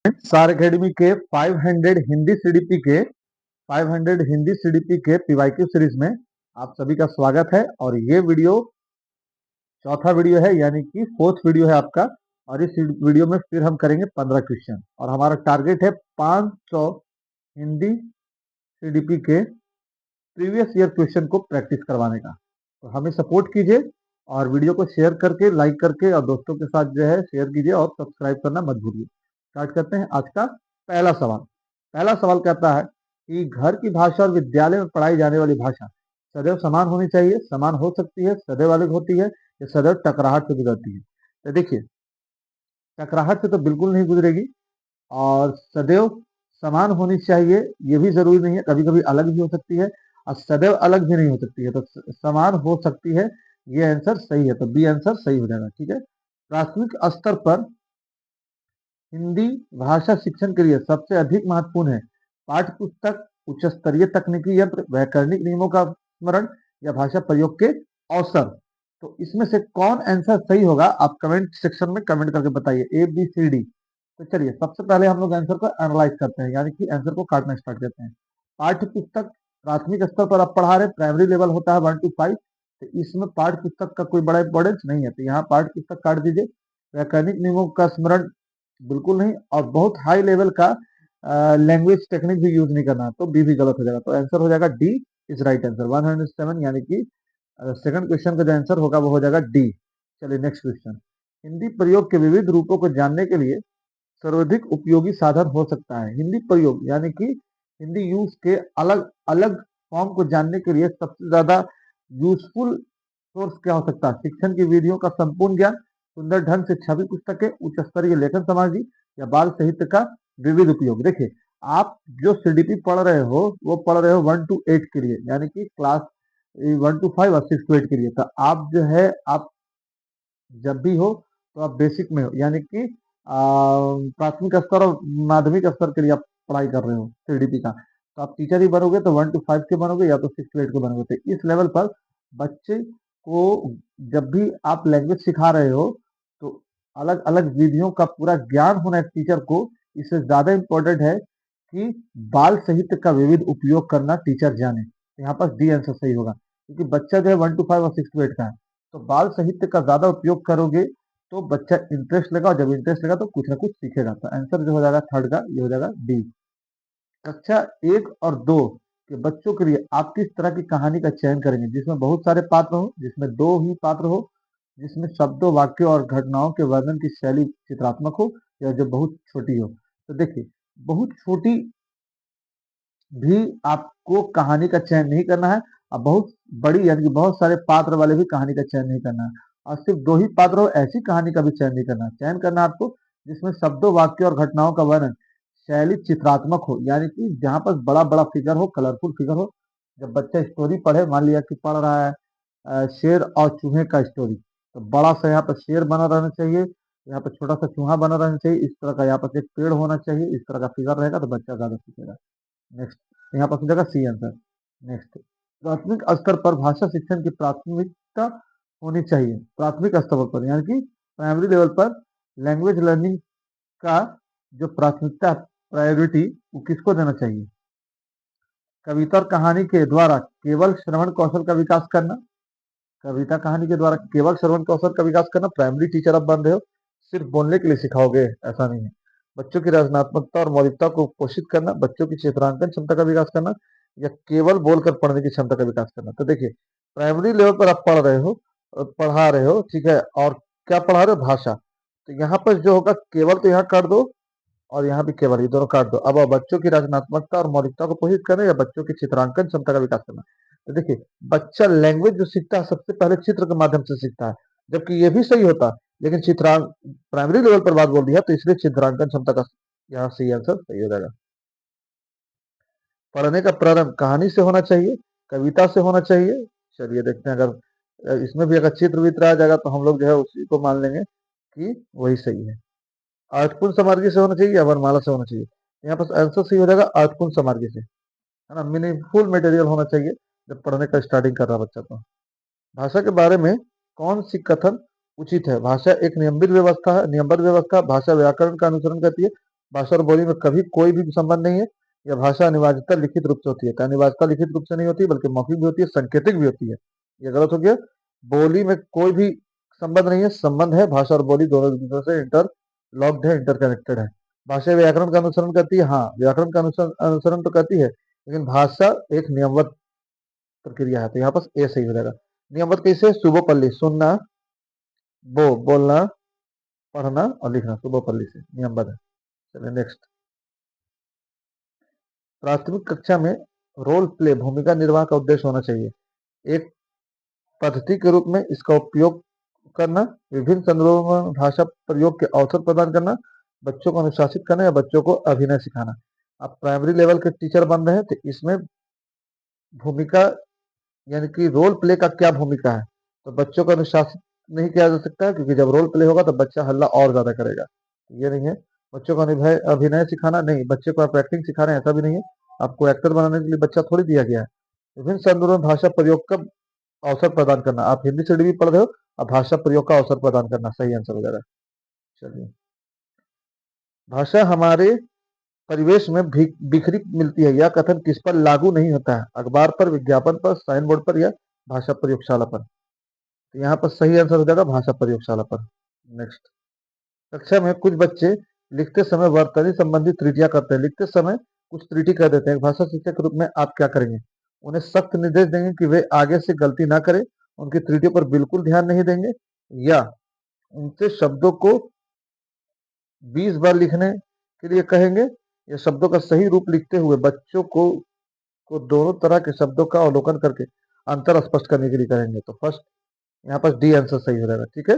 सार अकेडमी के 500 हिंदी सीडीपी के 500 हिंदी सीडीपी के पीवाईक्यू सीरीज में आप सभी का स्वागत है। और ये वीडियो चौथा वीडियो है, यानी कि फोर्थ वीडियो है आपका। और इस वीडियो में फिर हम करेंगे 15 क्वेश्चन और हमारा टारगेट है 500 हिंदी सीडीपी के प्रीवियस ईयर क्वेश्चन को प्रैक्टिस करवाने का। तो हमें सपोर्ट कीजिए और वीडियो को शेयर करके, लाइक करके और दोस्तों के साथ जो है शेयर कीजिए और सब्सक्राइब करना मत भूलिए। स्टार्ट करते हैं आज का पहला सवाल। पहला सवाल कहता है कि घर की भाषा और विद्यालय में पढ़ाई जाने वाली भाषा सदैव समान होनी चाहिए, समान हो सकती है, सदैव अलग होती है या सदैव टकराहट से गुजरती है। तो देखिए, टकराहट से तो बिल्कुल नहीं गुजरेगी और सदैव समान होनी चाहिए ये भी जरूरी नहीं है, कभी कभी अलग भी हो सकती है और सदैव अलग भी नहीं हो सकती है। तो समान हो सकती है, ये आंसर सही है, तो बी आंसर सही हो जाएगा। ठीक है, प्राथमिक स्तर पर हिंदी भाषा शिक्षण के लिए सबसे अधिक महत्वपूर्ण है पाठ्य पुस्तक, उच्च स्तरीय तकनीकी यंत्र, वैकरणिक नियमों का स्मरण या भाषा प्रयोग के अवसर। तो इसमें से कौन आंसर सही होगा आप कमेंट सेक्शन में कमेंट करके बताइए, ए बी सी डी। तो चलिए सबसे पहले हम लोग आंसर को एनालाइज करते हैं, यानी कि आंसर को काटना स्टार्ट करते हैं। पाठ्य पुस्तक प्राथमिक स्तर पर आप पढ़ा रहे, प्राइमरी लेवल होता है 1 to 5, तो इसमें पाठ्य पुस्तक का कोई बड़ा इंपॉर्टेंस नहीं है, तो यहाँ पाठ्य पुस्तक काट दीजिए। वैकरणिक नियमों का स्मरण बिल्कुल नहीं, और बहुत हाई लेवल का लैंग्वेज टेक्निक भी यूज नहीं करना, तो बी भी गलत हो जाएगा। तो आंसर हो जाएगा डी इज राइट आंसर 107, यानी कि सेकंड क्वेश्चन का जो आंसर होगा वो हो जाएगा डी। चलिए नेक्स्ट क्वेश्चन। हिंदी प्रयोग के विविध रूपों को जानने के लिए सर्वाधिक उपयोगी साधन हो सकता है। हिंदी प्रयोग यानी कि हिंदी यूज के अलग अलग फॉर्म को जानने के लिए सबसे ज्यादा यूजफुल सोर्स क्या हो सकता है? शिक्षण की विधियों का संपूर्ण ज्ञान, सुंदर ढंग से छवि पुस्तकें, उच्च स्तरीय लेखन सामग्री या बाल साहित्य का विविध उपयोग। देखिए, आप जो सीडीपी पढ़ रहे हो वो पढ़ रहे हो 1 to 8 के लिए, यानी कि क्लास 1 to 5 और 6 to 8 के लिए। तो आप जो है, आप जब भी हो तो आप बेसिक में हो, यानी कि प्राथमिक स्तर और माध्यमिक स्तर के लिए आप पढ़ाई कर रहे हो सीडीपी का। तो आप टीचर ही बनोगे तो 1 to 5 के बनोगे या तो 6 to 8 के बनोगे। तो इस लेवल पर बच्चे को जब भी आप लैंग्वेज सिखा रहे हो तो अलग अलग विधियों का पूरा ज्ञान होना एक टीचर को, इससे ज्यादा इम्पोर्टेंट है कि बाल साहित्य का विविध उपयोग करना टीचर जाने। तो यहाँ पर डी आंसर सही होगा, क्योंकि बच्चा जो है 1 to 5 और 6 to 8 का है, तो बाल साहित्य का ज्यादा उपयोग करोगे तो बच्चा इंटरेस्ट लेगा, और जब इंटरेस्ट लेगा तो कुछ ना कुछ सीखेगा। तो आंसर जो हो जाएगा थर्ड का, ये हो जाएगा डी। कक्षा 1 और 2 के बच्चों के लिए आप किस तरह की कहानी का चयन करेंगे जिसमें बहुत सारे पात्र हो, जिसमें दो ही पात्र हो, जिसमें शब्दों, वाक्यों और घटनाओं के वर्णन की शैली चित्रात्मक हो, या जो बहुत छोटी हो? तो देखिए, बहुत छोटी भी आपको कहानी का चयन नहीं करना है, और बहुत बड़ी यानी कि बहुत सारे पात्र वाले भी कहानी का चयन नहीं करना है, और सिर्फ दो ही पात्र हो ऐसी कहानी का भी चयन नहीं करना है। चयन करना है आपको जिसमें शब्दों, वाक्यों और घटनाओं का वर्णन शैली चित्रात्मक हो, यानी कि जहां पर बड़ा बड़ा फिगर हो, कलरफुल फिगर हो। जब बच्चा स्टोरी पढ़े, मान लिया कि पढ़ रहा है शेर और चूहे का स्टोरी, तो बड़ा सा यहाँ पर शेर बना रहना चाहिए, यहाँ पर छोटा सा चूहा बना रहना चाहिए, इस तरह का यहाँ पर एक पेड़ होना चाहिए, इस तरह का फिगर रहेगा तो बच्चा ज्यादा सीखेगा। नेक्स्ट, यहाँ पर जाएगा सी आंसर। नेक्स्ट, प्राथमिक स्तर पर भाषा शिक्षण की प्राथमिकता होनी चाहिए। प्राथमिक स्तर पर यानी कि प्राइमरी लेवल पर लैंग्वेज लर्निंग का जो प्राथमिकता, प्रायोरिटी, वो किसको देना चाहिए? कविता और कहानी के द्वारा केवल श्रवण कौशल का विकास करना, कविता कहानी के द्वारा केवल श्रवण कौशल का विकास करना। प्राइमरी टीचर आप बन रहे हो, सिर्फ बोलने के लिए सिखाओगे ऐसा नहीं है। बच्चों की रचनात्मकता और मौलिकता को पोषित करना, बच्चों की चित्रांकन क्षमता का विकास करना, या केवल बोलकर पढ़ने की क्षमता का विकास करना। तो देखिए, प्राइमरी लेवल पर आप पढ़ रहे हो, पढ़ा रहे हो, ठीक है, और क्या पढ़ा रहे हो? भाषा। तो यहाँ पर जो होगा केवल, तो यहाँ काट दो, और यहाँ भी केवल, ये दोनों काट दो। अब बच्चों की रचनात्मकता और मौलिकता को पोषित करना या बच्चों की चित्रांकन क्षमता का विकास करना। तो देखिए, बच्चा लैंग्वेज जो सीखता है सबसे पहले चित्र के माध्यम से सीखता है, जबकि ये भी सही होता है, लेकिन चित्रांक प्राइमरी लेवल पर बात बोल दी है तो इसलिए चित्रांकन क्षमता का यहाँ सही आंसर सही हो जाएगा। पढ़ने का प्रारंभ कहानी से होना चाहिए, कविता से होना चाहिए। चलिए देखते हैं, अगर इसमें भी अगर चित्र वित्र आ जाएगा तो हम लोग जो है उसी को मान लेंगे कि वही सही है। अर्थपूर्ण सामग्री से होना चाहिए या वर्णमाला से होना चाहिए? यहाँ पर आंसर सही हो जाएगा अर्थपूर्ण सामग्री से, है ना। मीनिंगफुल मटेरियल होना चाहिए जब पढ़ने का स्टार्टिंग कर रहा बच्चा। तो भाषा के बारे में कौन सी कथन उचित है? भाषा एक नियमित व्यवस्था है, नियमबद्ध व्यवस्था, भाषा व्याकरण का अनुसरण करती है, भाषा और बोली में कभी कोई भी संबंध नहीं है। यह भाषा अनिवार्यता लिखित रूप से होती है। तो अनिवार्यता लिखित रूप से नहीं होती बल्कि मौखिक भी होती है, सांकेतिक भी होती है। ये गलत हो गया। बोली में कोई भी संबंध नहीं है, संबंध है। भाषा और बोली दोनों एक दूसरे से इंटरलॉक्ड है, इंटरकनेक्टेड है। भाषा व्याकरण का अनुसरण करती है, हाँ व्याकरण का अनुसरण तो करती है, लेकिन भाषा एक नियमबद्ध प्रक्रिया है। तो यहाँ पर ए सही हो जाएगा। नियमबद्ध कैसे? सुबोपल्ली, सुनना, बोलना, पढ़ना और लिखना, सुबोपल्ली से नियमबद्ध है। चलिए नेक्स्ट। प्राथमिक कक्षा में रोल प्ले भूमिका निर्वाह का उद्देश्य होना चाहिए। एक पद्धति के रूप में इसका उपयोग करना, विभिन्न संदर्भों में भाषा प्रयोग के अवसर प्रदान करना, बच्चों को अनुशासित करना या बच्चों को अभिनय सिखाना। आप प्राइमरी लेवल के टीचर बन रहे हैं तो इसमें भूमिका यानी कि रोल प्ले का क्या भूमिका है? तो बच्चों को अनुशासित नहीं किया जा सकता है, क्योंकि जब रोल प्ले होगा तो बच्चा हल्ला और ज्यादा करेगा। ये नहीं है। बच्चों को अभिनय सिखाना नहीं, बच्चे को आप एक्टिंग सिखा रहे हैं ऐसा भी नहीं है। आपको एक्टर बनाने के लिए बच्चा थोड़ी दिया गया है। विभिन्न संदर्भों में भाषा प्रयोग का अवसर प्रदान करना। आप हिंदी से भी पढ़ रहे हो, अब भाषा प्रयोग का अवसर प्रदान करना सही आंसर हो जाएगा। चलिए, भाषा हमारे परिवेश में बिखरी मिलती है। यह कथन किस पर लागू नहीं होता है? अखबार पर, विज्ञापन पर, साइन बोर्ड पर या भाषा प्रयोगशाला पर? तो यहाँ पर सही आंसर हो जाएगा भाषा प्रयोगशाला पर। नेक्स्ट। कक्षा में कुछ बच्चे लिखते समय वर्तनी संबंधी त्रुटियां करते हैं। लिखते समय कुछ त्रुटि कर देते हैं। भाषा शिक्षक के रूप में आप क्या करेंगे? उन्हें सख्त निर्देश देंगे कि वे आगे से गलती ना करें, उनकी त्रुटियों पर बिल्कुल ध्यान नहीं देंगे, या उनसे शब्दों को 20 बार लिखने के लिए कहेंगे, या शब्दों का सही रूप लिखते हुए बच्चों को दोनों तरह के शब्दों का अवलोकन करके अंतर स्पष्ट करने के लिए कहेंगे? तो फर्स्ट यहाँ पर डी आंसर सही हो जाएगा। ठीक है,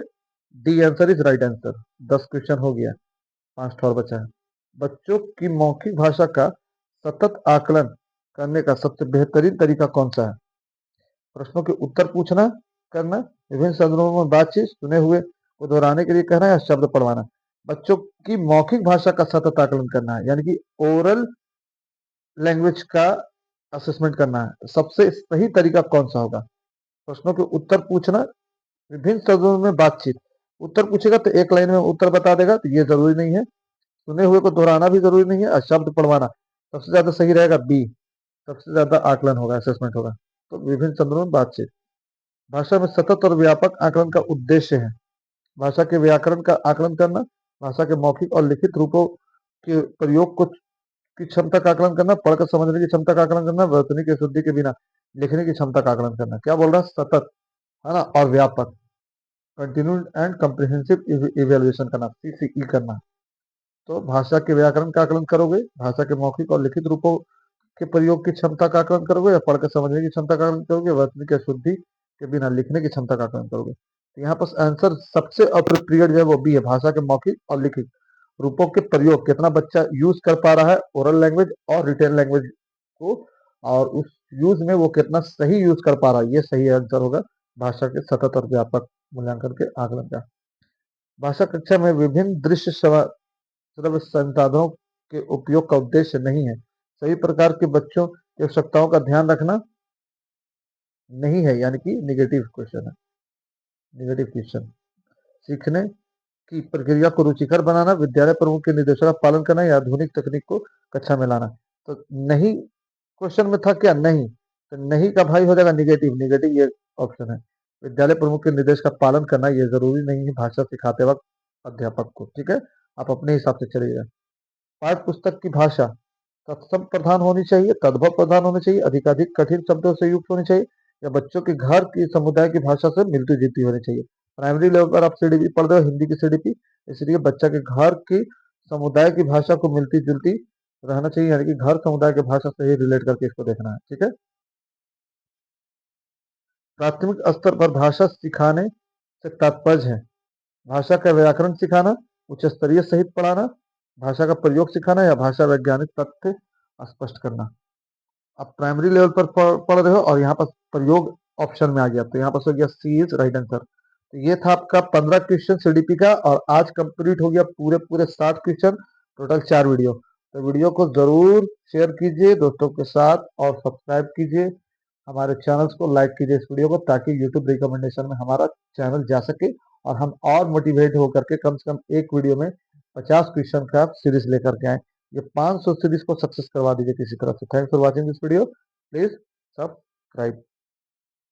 D answer is right answer. 10 question हो गया, 5 और बचा है। बच्चों की मौखिक भाषा का सतत आकलन करने का सबसे बेहतरीन तरीका कौन सा है? प्रश्नों के उत्तर पूछना, करना, विभिन्न संदर्भों में बातचीत, सुने हुए को दोहराने के लिए कहना, या शब्द पढ़वाना। बच्चों की मौखिक भाषा का सतत आकलन करना है, यानी कि ओरल लैंग्वेज का असेसमेंट करना है। सबसे सही तरीका कौन सा होगा? प्रश्नों के उत्तर पूछना, विभिन्न शब्दों में बातचीत। उत्तर पूछेगा तो एक लाइन में उत्तर बता देगा, तो ये जरूरी नहीं है। सुने हुए को दोहराना भी जरूरी नहीं है, और शब्द पढ़वाना सबसे ज्यादा सही रहेगा बी। सबसे ज्यादा आकलन होगा, असेसमेंट होगा। तो विभिन्न संदर्भों में बातचीत। भाषा में सतत और व्यापक आकलन का उद्देश्य है भाषा के व्याकरण का आकलन करना, भाषा के मौखिक और लिखित रूपों के प्रयोग को की क्षमता का आकलन करना, पढ़कर समझने की क्षमता का आकलन करना, वर्तनी की शुद्धि के बिना लिखने की क्षमता का आकलन करना। क्या बोल रहा है? सतत, है ना, और व्यापक, कंटिन्यूड एंड कम्प्रिहेंसिव इवेल्युएशन करना, सीसीई करना। तो भाषा के व्याकरण का आकलन करोगे, भाषा के मौखिक और लिखित रूपों के प्रयोग की क्षमता का आकलन करोगे, या पढ़कर समझने की क्षमता का आकलन करोगे, वर्तनी की शुद्धि के बिना लिखने की क्षमता का आकलन करोगे? तो यहाँ पर आंसर सबसे अप्रोप्रिएट जो है वो बी है, भाषा के मौखिक और लिखित रूपों के प्रयोग। कितना बच्चा यूज कर पा रहा है ओरल लैंग्वेज और रिटेन लैंग्वेज को, और उस यूज में वो कितना सही यूज कर पा रहा है, ये सही आंसर होगा भाषा के सतत और व्यापक मूल्यांकन के आकलन का। भाषा कक्षा में विभिन्न दृश्य श्रव्य संसाधनों के उपयोग का उद्देश्य नहीं है। सभी प्रकार के बच्चों की आवश्यकताओं का ध्यान रखना नहीं है, यानी कि निगेटिव क्वेश्चन है, निगेटिव क्वेश्चन। सीखने की प्रक्रिया को रुचिकर बनाना, विद्यालय प्रमुख के निर्देशों का पालन करना, या आधुनिक तकनीक को कक्षा में लाना। तो नहीं क्वेश्चन में था क्या? नहीं, तो नहीं का भाई हो जाएगा निगेटिव। निगेटिव ये ऑप्शन है। विद्यालय प्रमुख के निर्देश का पालन करना ये जरूरी नहीं है भाषा सिखाते वक्त अध्यापक को। ठीक है, आप अपने हिसाब से चलिएगा। पाठ्य पुस्तक की भाषा तत्सम प्रधान होनी चाहिए, तद्भव प्रधान होनी चाहिए, अधिकाधिक कठिन शब्दों से युक्त होनी चाहिए, या बच्चों के घर की समुदाय की भाषा से मिलती जुलती होनी चाहिए? प्राइमरी लेवल पर आप सीडीपी पढ़ रहे हो, हिंदी की सीडीपी, इसलिए बच्चा के घर की समुदाय की भाषा को मिलती जुलती रहना चाहिए, यानी कि घर समुदाय की भाषा से ही रिलेट करके इसको देखना है। ठीक है, प्राथमिक स्तर पर भाषा सिखाने से तात्पर्य है भाषा का व्याकरण सिखाना, उच्च स्तरीय सहित पढ़ाना, भाषा का प्रयोग सिखाना, या भाषा वैज्ञानिक तथ्य स्पष्ट करना। आप प्राइमरी लेवल पर पढ़ रहे हो और यहाँ पर प्रयोग ऑप्शन में आ गया, तो यहाँ पर हो गया सी इज राइट आंसर। तो ये था आपका 15 क्वेश्चन सीडीपी का, और आज कंप्लीट हो गया पूरे पूरे 60 क्वेश्चन, टोटल 4 वीडियो। तो वीडियो को जरूर शेयर कीजिए दोस्तों के साथ, और सब्सक्राइब कीजिए हमारे चैनल्स को, लाइक कीजिए इस वीडियो को, ताकि यूट्यूब रिकमेंडेशन में हमारा चैनल जा सके और हम और मोटिवेट होकर के कम से कम एक वीडियो में 50 क्वेश्चन का सीरीज लेकर के आए। ये 500 सीरीज को सक्सेस करवा दीजिए किसी तरह से। Thanks for watching this video. Please subscribe.